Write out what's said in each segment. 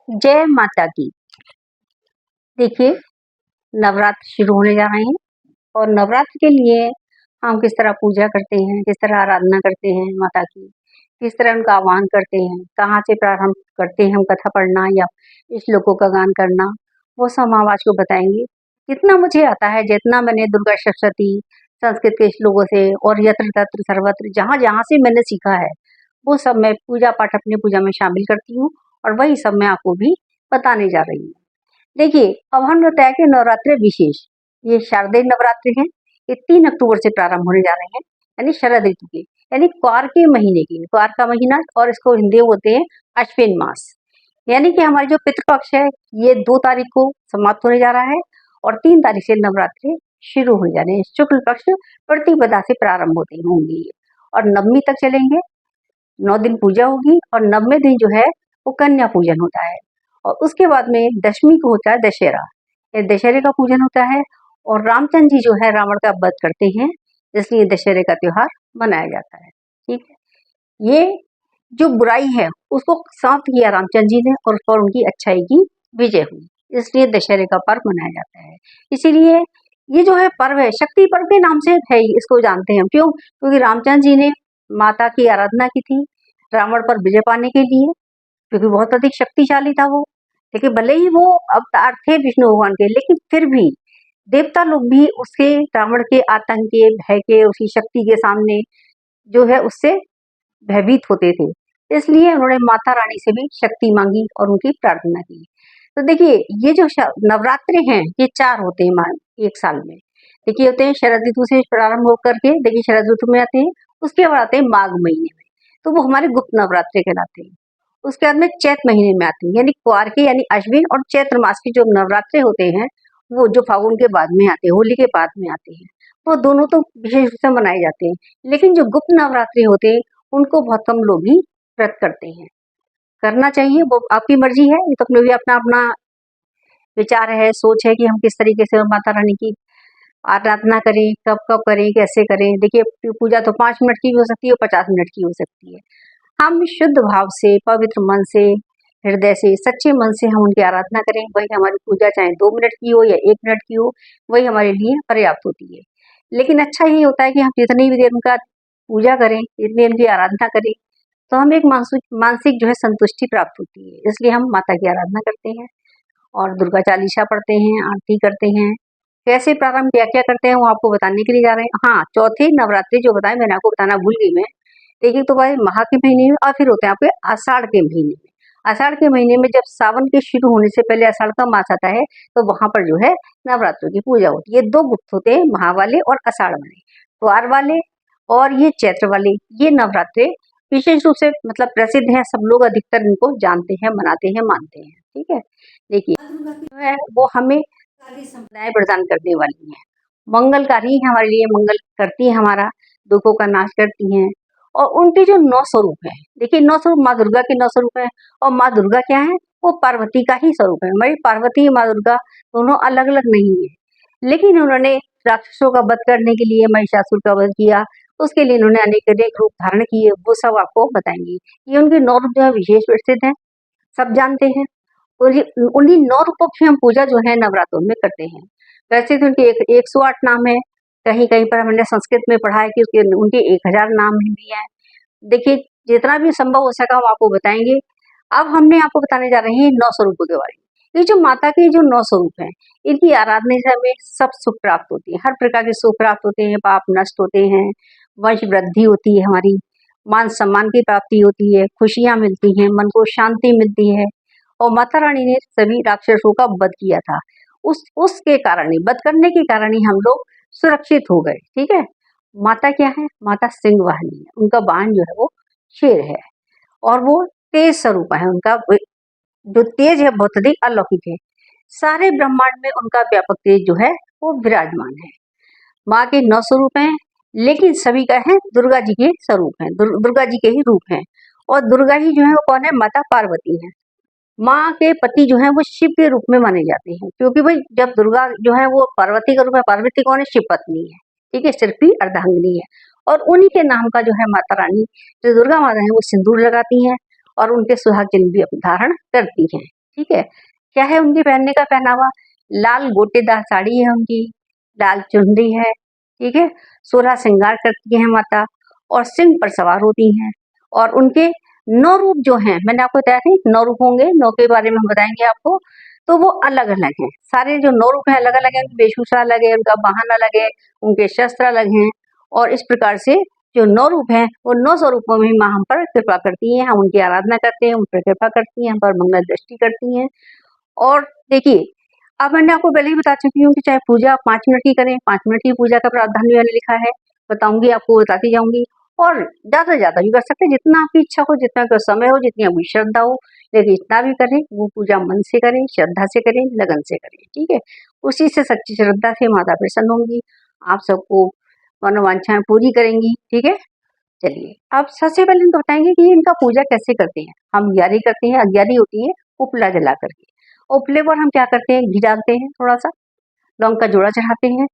जय माता की। देखिए, नवरात्र शुरू होने जा रहे हैं और नवरात्र के लिए हम किस तरह पूजा करते हैं, किस तरह आराधना करते हैं माता की, किस तरह उनका आह्वान करते हैं, कहाँ से प्रारंभ करते हैं हम कथा पढ़ना या श्लोकों का गान करना, वो सब हम आज को बताएंगे। जितना मुझे आता है, जितना मैंने दुर्गा सप्तशती संस्कृत के श्लोकों से और यत्र तत्र सर्वत्र जहाँ जहाँ से मैंने सीखा है, वो सब मैं पूजा पाठ अपनी पूजा में शामिल करती हूँ और वही सब मैं आपको भी बताने जा रही हूँ। देखिए, अब हमने बताया कि नवरात्रि विशेष, ये शारदीय नवरात्रि हैं। ये 3 अक्टूबर से प्रारंभ होने जा रहे हैं, यानी शरद ऋतु के, यानी क्वार के महीने की, क्वार का महीना, और इसको हिंदी में बोलते हैं अश्विन मास। यानी कि हमारी जो पितृपक्ष है, ये 2 तारीख को समाप्त होने जा रहा है और 3 तारीख से नवरात्रि शुरू हो जा रहे हैं। शुक्ल पक्ष प्रतिपदा से प्रारंभ होते होंगे और नवमी तक चलेंगे। 9 दिन पूजा होगी और 9वें दिन जो है वो कन्या पूजन होता है और उसके बाद में दशमी को होता है दशहरा। ये दशहरे का पूजन होता है और रामचंद्र जी जो है रावण का वध करते हैं, इसलिए दशहरे का त्योहार मनाया जाता है। ठीक है, ये जो बुराई है उसको समाप्त किया रामचंद्र जी ने और उस पर उनकी अच्छाई की विजय हुई, इसलिए दशहरे का पर्व मनाया जाता है। इसीलिए ये जो है पर्व है, शक्ति पर्व के नाम से है, इसको जानते हैं हम। क्यों? क्योंकि रामचंद्र जी ने माता की आराधना की थी रावण पर विजय पाने के लिए, क्योंकि बहुत अधिक शक्तिशाली था वो। लेकिन भले ही वो अवतार थे विष्णु भगवान के, लेकिन फिर भी देवता लोग भी उसके, रावण के आतंक के, भय के, उसकी शक्ति के सामने जो है उससे भयभीत होते थे। इसलिए उन्होंने माता रानी से भी शक्ति मांगी और उनकी प्रार्थना की। तो देखिए, ये जो नवरात्रे हैं, ये 4 होते हैं एक साल में। देखिए, होते हैं शरद ऋतु से प्रारंभ होकर के, देखिए शरद ऋतु में आते हैं, उसके बाद आते हैं माघ महीने में, तो वो हमारे गुप्त नवरात्रे कहलाते हैं। उसके बाद में चैत महीने में आती है, यानी क्वार के, यानी अश्विन और चैत्र मास के जो नवरात्रे होते हैं, वो जो फागुन के बाद में आते हैं, होली के बाद में आते हैं, वो दोनों तो विशेष रूप से मनाए जाते हैं। लेकिन जो गुप्त नवरात्रि होते हैं, उनको बहुत कम लोग ही व्रत करते हैं। करना चाहिए, वो आपकी मर्जी है, ये तो अपने भी अपना अपना विचार है, सोच है कि हम किस तरीके से माता रानी की आराधना करें, कब कब करें, कैसे करें। देखिए, पूजा तो 5 मिनट की भी हो सकती है और 50 मिनट की हो सकती है। हम शुद्ध भाव से, पवित्र मन से, हृदय से, सच्चे मन से हम उनकी आराधना करें, वही हमारी पूजा चाहे 2 मिनट की हो या 1 मिनट की हो, वही हमारे लिए पर्याप्त होती है। लेकिन अच्छा ये होता है कि हम जितनी भी देर उनका पूजा करें, जितनी उनकी आराधना करें, तो हमें एक मानसिक मानसिक जो है संतुष्टि प्राप्त होती है। इसलिए हम माता की आराधना करते हैं और दुर्गा चालीसा पढ़ते हैं, आरती करते हैं। कैसे प्रारंभ, क्या-क्या करते हैं, वो आपको बताने के लिए जा रहे हैं। हाँ, चौथे नवरात्रि जो बताए मैंने आपको बताना भूल गई मैं। देखिए, तो भाई माह के महीने में और फिर होते हैं आपके आषाढ़ के महीने में। आषाढ़ के महीने में जब सावन के शुरू होने से पहले आषाढ़ का मास आता है, तो वहाँ पर जो है नवरात्रों की पूजा होती है। ये 2 गुप्त होते हैं, माह वाले और आषाढ़ वाले। ग्वार वाले और ये चैत्र वाले, ये नवरात्रे विशेष रूप से मतलब प्रसिद्ध हैं, सब लोग अधिकतर इनको जानते हैं, मनाते हैं, मानते हैं। ठीक है? देखिए, जो है वो हमें सारी संपदाएँ प्रदान करने वाली हैं। मंगलकारी है, हमारे लिए मंगल करती है, हमारा दुखों का नाश करती हैं। और उनके जो 9 स्वरूप हैं, देखिए 9 स्वरूप, माँ दुर्गा के 9 स्वरूप हैं और माँ दुर्गा क्या है? वो पार्वती का ही स्वरूप है। हमारी पार्वती, माँ दुर्गा दोनों अलग-अलग नहीं है। लेकिन उन्होंने राक्षसों का वध करने के लिए महिषासुर का वध किया, उसके लिए इन्होंने अनेक-अनेक रूप धारण किए, वो सब आपको बताएँगे। ये उनके 9 रूप जो है विशेष प्रसिद्ध हैं, सब जानते हैं। और ये उन्हीं 9 रूपों की हम पूजा जो है नवरात्रों में करते हैं। वैसे तो उनके 108 नाम है, कहीं-कहीं पर हमने संस्कृत में पढ़ा है कि उसके उनके 1000 नाम भी हैं। देखिए, जितना भी संभव हो सका हम आपको बताएँगे। अब हमने आपको बताने जा रहे हैं 9 स्वरूपों के बारे में। ये जो माता के जो 9 स्वरूप हैं, इनकी आराधना से हमें सब सुख प्राप्त होती है, हर प्रकार के सुख प्राप्त होते हैं, पाप नष्ट होते हैं, वंश वृद्धि होती है हमारी, मान-सम्मान की प्राप्ति होती है, खुशियाँ मिलती हैं, मन को शांति मिलती है। और माता रानी ने सभी राक्षसों का वध किया था। उसके कारण ही, वध करने के कारण ही हम लोग सुरक्षित हो गए। ठीक है? माता क्या है? माता सिंह वाहिनी है, उनका वाहन जो है वो शेर है और वो तेज स्वरूप है। उनका जो तेज है बहुत अधिक अलौकिक है। सारे ब्रह्मांड में उनका व्यापक तेज जो है वो विराजमान है। माँ के 9 स्वरूप हैं, लेकिन सभी का है दुर्गा जी के स्वरूप हैं, दुर्गा जी के ही रूप हैं। और दुर्गा ही जो है वो कौन है? माता पार्वती है। माँ के पति जो हैं वो शिव के रूप में माने जाते हैं, क्योंकि भाई जब दुर्गा जो है वो पार्वती का रूप है, पार्वती कौन है? शिव पत्नी है। ठीक है? सिर की अर्धांगिनी है और उन्हीं के नाम का जो है माता रानी, जो दुर्गा माता है, वो सिंदूर लगाती हैं और उनके सुहाग चिन्ह भी धारण करती हैं। ठीक है। क्या है उनके पहनने का पहनावा? लाल गोटेदार साड़ी है उनकी, लाल चुनरी है, ठीक है। 16 श्रृंगार करती हैं माता और सिंह पर सवार होती हैं और उनके 9 रूप जो हैं, मैंने आपको बताया था 9 रूप होंगे, 9 के बारे में हम बताएंगे आपको। तो वो अलग-अलग हैं, सारे जो 9 रूप हैं अलग-अलग हैं, उनकी वेशभूषा अलग है, उनका वाहन अलग है, उनके शस्त्र अलग हैं और इस प्रकार से जो 9 रूप हैं, वो 9 स्वरूपों में माँ हम पर कृपा करती हैं, हम उनकी आराधना करते हैं, उन पर कृपा करती हैं, हम पर मंगल दृष्टि करती हैं। और देखिए, अब मैंने आपको पहले ही बता चुकी हूँ कि चाहे पूजा आप 5 मिनट की करें, 5 मिनट की पूजा का प्रावधान भी मैंने लिखा है, बताऊँगी आपको, बताती जाऊँगी। और ज़्यादा से ज़्यादा भी कर सकते हैं, जितना आपकी इच्छा हो, जितना आपका समय हो, जितनी आपकी श्रद्धा हो, लेकिन इतना भी करें, वो पूजा मन से करें, श्रद्धा से करें, लगन से करें, ठीक है? उसी से सच्ची श्रद्धा से माता प्रसन्न होंगी, आप सबको मनोवांछाएँ पूरी करेंगी, ठीक है? चलिए, अब सबसे पहले हम बताएँगे कि इनका पूजा कैसे करते हैं। हम ग्यारह करते हैं, अग्यारी होती है उपला जला करके। उपले पर हम क्या करते हैं, घी डालते हैं थोड़ा-सा, लौंग का जोड़ा चढ़ाते हैं।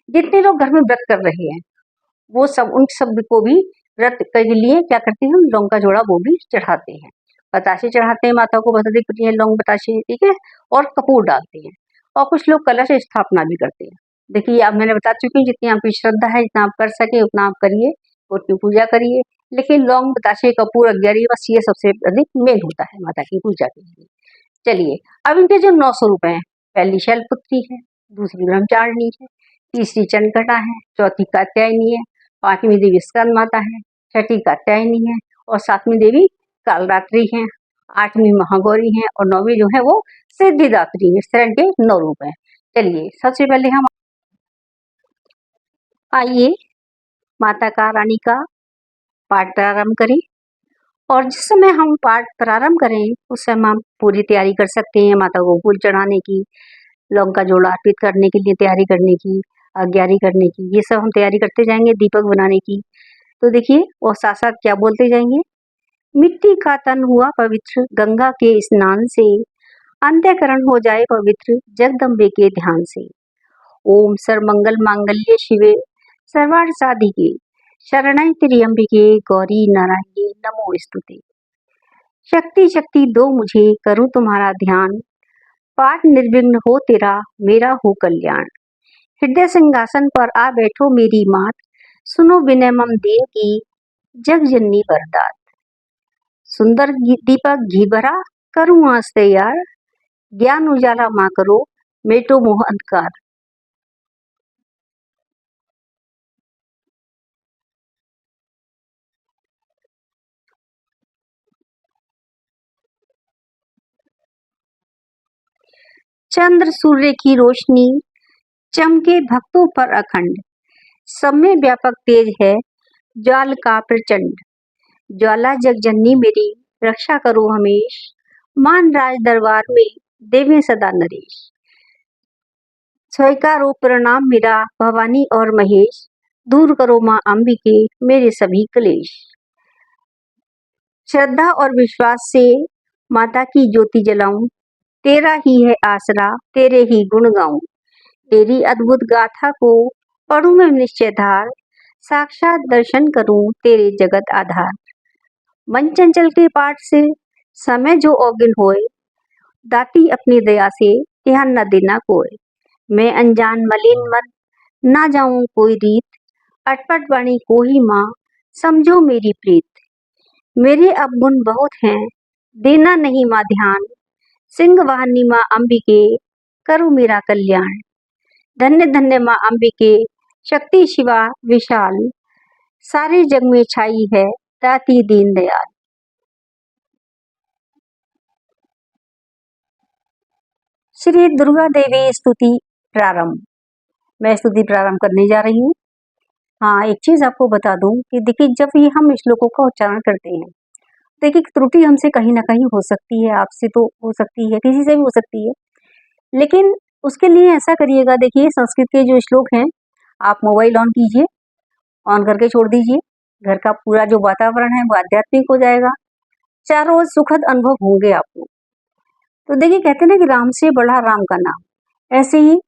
जितने लोग घर में व्रत कर रहे हैं, वो सब उन सब को भी व्रत के लिए क्या करते हैं, हम लौंग का जोड़ा वो भी चढ़ाते हैं। बताशे चढ़ाते हैं, माता को बहुत अधिक प्रिय है लौंग बताशे, ठीक है? और कपूर डालते हैं और कुछ लोग कलश स्थापना भी करते हैं। देखिए, अब मैंने बता चुकी हूँ, जितनी आपकी श्रद्धा है, जितना आप कर सकें उतना आप करिए, उतनी पूजा करिए। लेकिन लौंग, बताशे, कपूर, अगियारी बस ये सबसे अधिक मेन होता है माता की पूजा के लिए। चलिए, अब इनके जो 9 स्वरूप हैं, पहली शैलपुत्री है, दूसरी ब्रह्मचारिणी है, तीसरी चंद्रघटा है, चौथी कात्यायनी है, 5वीं देवी स्कंद माता है, छठी कात्यायनी है और 7वीं देवी कालरात्रि है, 8वीं महागौरी है और 9वीं जो है वो सिद्धिदात्री है। इस तरह के 9 रूप हैं। चलिए, सबसे पहले हम आइए माता का रानी का पाठ प्रारंभ करें और जिस समय हम पाठ प्रारंभ करें, उस समय हम पूरी तैयारी कर सकते हैं माता को फूल चढ़ाने की, लौंग का जोड़ा अर्पित करने के लिए तैयारी करने की, अग्यारी करने की, ये सब हम तैयारी करते जाएंगे, दीपक बनाने की। तो देखिए, और साथ-साथ क्या बोलते जाएंगे, मिट्टी का तन हुआ पवित्र गंगा के स्नान से, अंतःकरण हो जाए पवित्र जगदम्बे के ध्यान से। ओम सर्वमंगल मांगल्ये शिवे सर्वार्थ साधिके शरण्य त्र्यंबिके गौरी नारायणी नमोस्तुते। शक्ति शक्ति दो मुझे करूँ तुम्हारा ध्यान, पाठ निर्विघ्न हो तेरा मेरा हो कल्याण। हृदय सिंहासन पर आ बैठो मेरी मात, सुनो विनय मम दीन की जग जननी वरदात। सुंदर दीपक घी भरा करूँ आज तैयार, ज्ञान उजाला माँ करो मेटो मोह अंधकार। चंद्र सूर्य की रोशनी चमके भक्तों पर अखंड, सब में व्यापक तेज है ज्वाल का प्रचंड। ज्वाला जगजननी मेरी रक्षा करो हमेश, मान राज दरबार में देवे सदा नरेश। स्वीकारो प्रणाम मेरा भवानी और महेश, दूर करो माँ अंबिके मेरे सभी क्लेश। श्रद्धा और विश्वास से माता की ज्योति जलाऊं, तेरा ही है आसरा तेरे ही गुण गाऊं। तेरी अद्भुत गाथा को पढ़ूं मैं निश्चय धार, साक्षात दर्शन करूं तेरे जगत आधार। मन चंचल के पाठ से समय जो औगिन होए, दाती अपनी दया से ध्यान न देना कोय। मैं अनजान मलिन मन ना जाऊं कोई रीत, अटपट वाणी को ही माँ समझो मेरी प्रीत। मेरे अवगुण बहुत हैं देना नहीं माँ ध्यान, सिंह वाहिनी माँ अंबिके करो मेरा कल्याण। धन्य धन्य माँ अंबिके शक्ति शिवा विशाल, सारे जग में छाई है दाती दीन दयाल। श्री दुर्गा देवी स्तुति प्रारंभ। मैं स्तुति प्रारंभ करने जा रही हूँ। हाँ, एक चीज आपको बता दूं कि देखिए, जब ये हम श्लोकों का उच्चारण करते हैं, देखिए त्रुटि हमसे कहीं ना कहीं हो सकती है, आपसे तो हो सकती है, किसी से भी हो सकती है। लेकिन उसके लिए ऐसा करिएगा, देखिए संस्कृत के जो श्लोक हैं, आप मोबाइल ऑन कीजिए, ऑन करके छोड़ दीजिए, घर का पूरा जो वातावरण है वो आध्यात्मिक हो जाएगा, चारों ओर सुखद अनुभव होंगे आपको। तो देखिए, कहते हैं ना कि राम से बढ़ा राम का नाम, ऐसे ही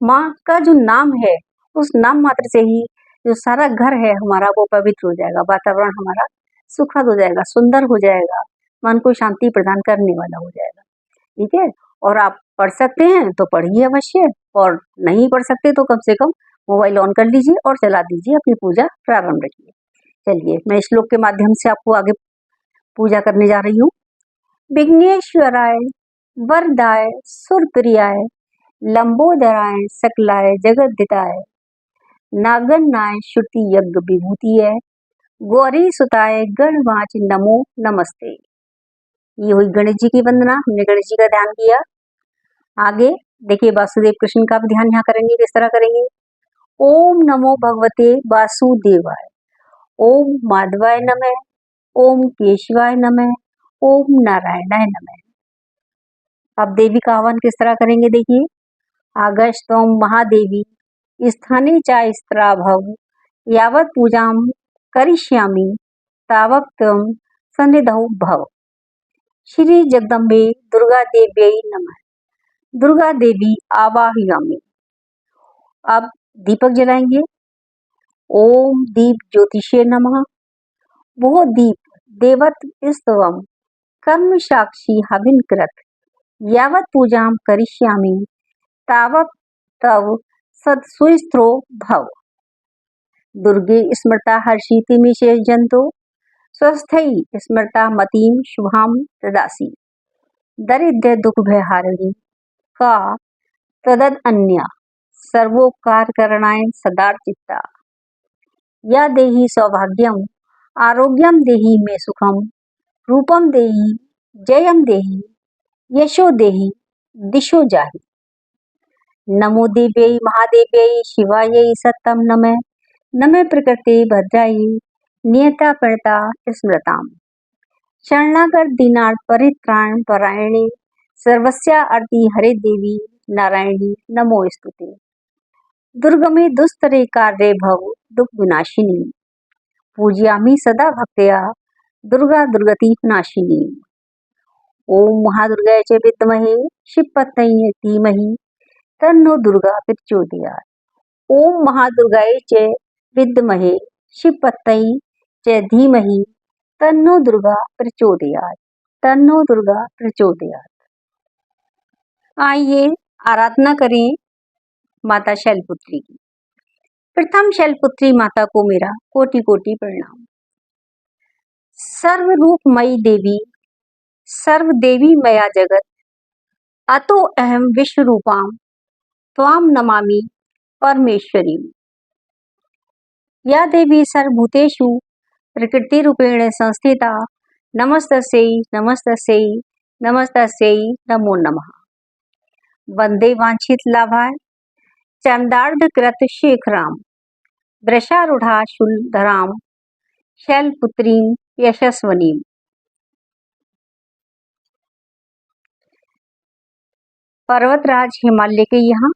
माँ का जो नाम है, उस नाम मात्र से ही जो सारा घर है हमारा वो पवित्र हो जाएगा, वातावरण हमारा सुखद हो जाएगा, सुंदर हो जाएगा, मन को शांति प्रदान करने वाला हो जाएगा। ठीक है। और आप पढ़ सकते हैं तो पढ़िए अवश्य, और नहीं पढ़ सकते तो कम से कम मोबाइल ऑन कर लीजिए और चला दीजिए, अपनी पूजा प्रारंभ रखिए। चलिए मैं श्लोक के माध्यम से आपको आगे पूजा करने जा रही हूँ। विघ्नेश्वराय वरदाय सुरप्रियाय लंबोदराय सकलाय जगद्दिताय नागन्नाय श्रुति यज्ञ विभूतिय गौरी सुताय गणवाच नमो नमस्ते। ये हुई गणेश जी की वंदना, हमने गणेश जी का ध्यान किया। आगे देखिए वासुदेव कृष्ण का भी ध्यान यहाँ करेंगे। किस तरह करेंगे? ओम नमो भगवते वासुदेवाय, ओम माधवाय नमः, ओम केशवाय नमः, ओम नारायणाय नमः। अब देवी का आह्वान किस तरह करेंगे देखिए। आगस्त्वं महादेवी स्थाने च स्त्राभव यावत् पूजां करिष्यामि तावत् त्वं सन्निधौ भव। श्री जगदम्बे दुर्गा देव्यै नमः। दुर्गा देवी आवाहयामि। अब दीपक जलाएंगे। ओम दीप ज्योतिषे नमः। वो दीप देवत स्तवम कर्म साक्षी हविन कृत यावत् पूजां करिष्यामि तावत् तव सत्सुस्त्रो भव। दुर्गे स्मृता हर्षिति शेष जंतो स्वस्थै स्मृता मतीम शुभाम ददासी। दरिद्र दुख भय हारिणी का तदद अन्या सर्वोपकार करणाय सदार्चिता। या देहि सौभाग्यम आरोग्यम देहि मे सुखम रूपम देहि जयम देहि यशो देहि दिशो जाहि। नमो देव्यै महादेव्यै शिवायै सत्तम नमः। नमः प्रकृते भद्रायै नियता प्रणता स्मृताम्। शरणागत दीनार्थ परित्राण परायणे सर्वस्या अर्ति हरे देवी नारायणी नमोस्तुते। दुर्गमे दुस्तरे कार्ये भव दुख विनाशिनी पूजयामि सदा भक्त्या दुर्गा दुर्गति नाशिनी। ओम महादुर्गाय च विद्महे शिवपत्न्यै धीमहि तन्नो दुर्गा प्रचोदयात्। ओम महादुर्गाय च विद्महे शिवपत्न्यै च धीमहि तन्नो दुर्गा प्रचोदयात्। तन्नो दुर्गा प्रचोदयात्। आइए आराधना करें माता शैलपुत्री की। प्रथम शैलपुत्री माता को मेरा कोटि कोटि प्रणाम। सर्वरूपमयी देवी सर्व देवी मया जगत अतो अहम विश्व रूपाम त्वाम नमामि परमेश्वरी। या देवी सर्वभूतेषु प्रकृति रूपेण संस्थिता नमस्तस्यै नमस्तस्यै नमस्तस्यै नमो नमः। वंदे वांछित लाभाय चंदार्ध कृत शेखराम वृषारूढ़ा शूलधराम शैलपुत्रीं यशस्वनीम। पर्वतराज हिमालय के यहाँ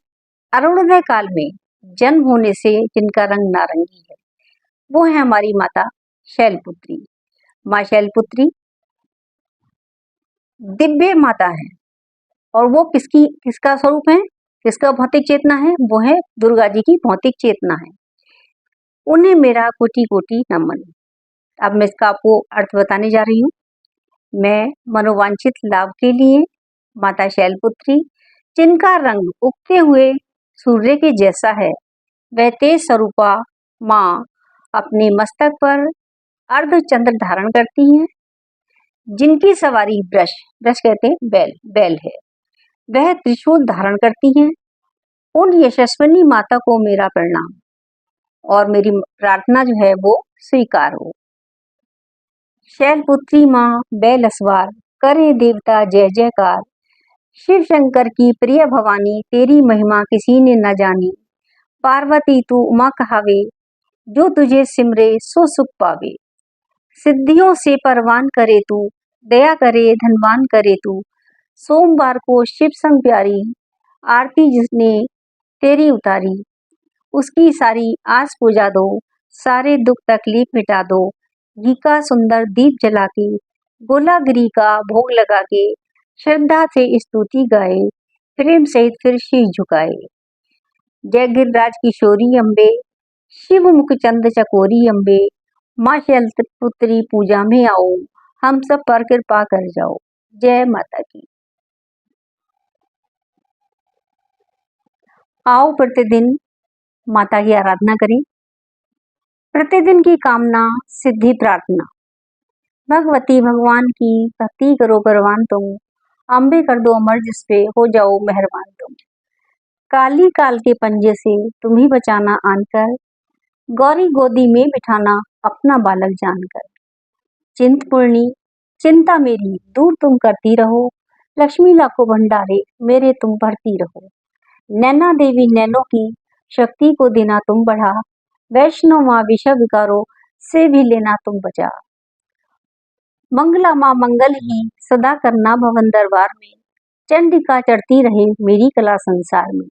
अरुणोदय काल में जन्म होने से जिनका रंग नारंगी है वो है हमारी माता शैलपुत्री। माँ शैलपुत्री दिव्य माता है और वो किसका स्वरूप है, किसका भौतिक चेतना है? वो है दुर्गा जी की भौतिक चेतना है। उन्हें मेरा कोटि कोटि नमन। अब मैं इसका आपको अर्थ बताने जा रही हूँ। मैं मनोवांछित लाभ के लिए माता शैलपुत्री जिनका रंग उगते हुए सूर्य के जैसा है वह तेज स्वरूपा माँ अपने मस्तक पर अर्धचंद्र धारण करती हैं, जिनकी सवारी वृष कहते हैं बैल है, वह त्रिशूल धारण करती हैं। उन यशस्विनी माता को मेरा प्रणाम और मेरी प्रार्थना जो है वो स्वीकार हो। शैलपुत्री माँ बैल अस्वार करे देवता जय जयकार। शिव शंकर की प्रिय भवानी तेरी महिमा किसी ने न जानी। पार्वती तू उमा कहावे जो तुझे सिमरे सो सुख पावे। सिद्धियों से परवान करे तू दया करे धनवान करे तू। सोमवार को शिव संग प्यारी आरती जिसने तेरी उतारी। उसकी सारी आस पुजा दो सारे दुख तकलीफ मिटा दो। घी का सुंदर दीप जला के गोलागिरी का भोग लगा के श्रद्धा से स्तुति गाए प्रेम सहित फिर शीश झुकाए। जय गिरिराज किशोरी अम्बे शिव मुख चंद चकोरी अम्बे। माँ शैलपुत्री पूजा में आओ हम सब पर कृपा कर जाओ। जय माता की। आओ प्रतिदिन माता की आराधना करें। प्रतिदिन की कामना सिद्धि प्रार्थना। भगवती भगवान की भक्ति करो परवान तुम, अम्बे कर दो अमर जिस पे हो जाओ मेहरबान तुम। काली काल के पंजे से तुम ही बचाना आनकर, गौरी गोदी में बिठाना अपना बालक जानकर। चिंतपूर्णी चिंता मेरी दूर तुम करती रहो, लक्ष्मी लाखों भंडारे मेरे तुम भरती रहो। नैना देवी नैनों की शक्ति को देना तुम बढ़ा, वैष्णो माँ विषय विकारों से भी लेना तुम बचा। मंगला माँ मंगल ही सदा करना भवन दरबार में, चंडिका चढ़ती रहे मेरी कला संसार में।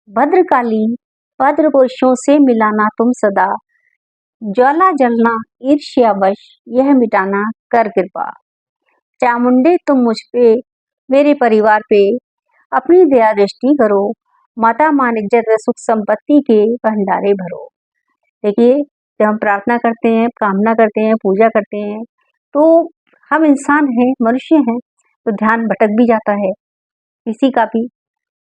भद्रकाली भद्र पुरुषों से मिलाना तुम सदा, ज्वाला जलना ईर्ष्या वश यह मिटाना कर कृपा। चामुंडे तुम मुझ पे मेरे परिवार पे अपनी दया दृष्टि करो, माता मान इज्जत व सुख संपत्ति के भंडारे भरो। देखिए, जब हम प्रार्थना करते हैं, कामना करते हैं, पूजा करते हैं, तो हम इंसान हैं, मनुष्य हैं, तो ध्यान भटक भी जाता है किसी का भी।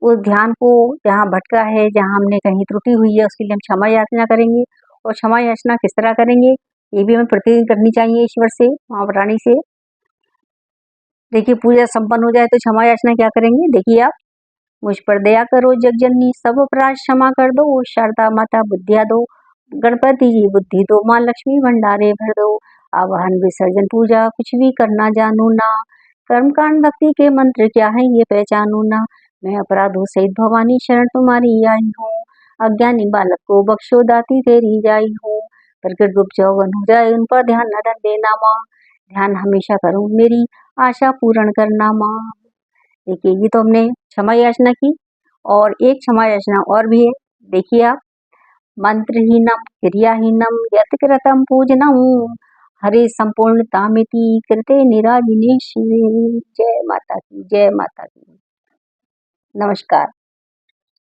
उस ध्यान को जहाँ भटका है, जहाँ हमने कहीं त्रुटि हुई है, उसके लिए हम क्षमा याचना करेंगे। और क्षमा याचना किस तरह करेंगे, ये भी हमें प्रतिदिन करनी चाहिए ईश्वर से, माँ रानी से। देखिए, पूजा संपन्न हो जाए तो क्षमा याचना क्या करेंगे, देखिए आप। मुझ पर दया करो जगजननी, सब अपराध क्षमा कर दो, शारदा माता बुद्धिया दो, गणपति जी बुद्धि दो, माँ लक्ष्मी भंडारे भर दो। आवाहन विसर्जन पूजा कुछ भी करना जानू ना, कर्मकांड भक्ति के मंत्र क्या है ये पहचानू ना। मैं अपराधों सहित भवानी शरण तुम्हारी आई हूँ, अज्ञानी बालक को बख्शो दाती तेरी जाई हूँ। प्रकृत गुप्त जौवन हो जाए उन पर ध्यान न देना माँ, ध्यान हमेशा करूँ मेरी आशा पूर्ण करना माँ। देखिए, ये तो हमने क्षमा याचना की, और एक क्षमा याचना और भी है, देखिए आप। मंत्रहीनम क्रियाहीनम यत् कृतं पूजनम, हरे संपूर्णतामिति कृते निराजिने शिवे। जय माता की, जय माता की। नमस्कार।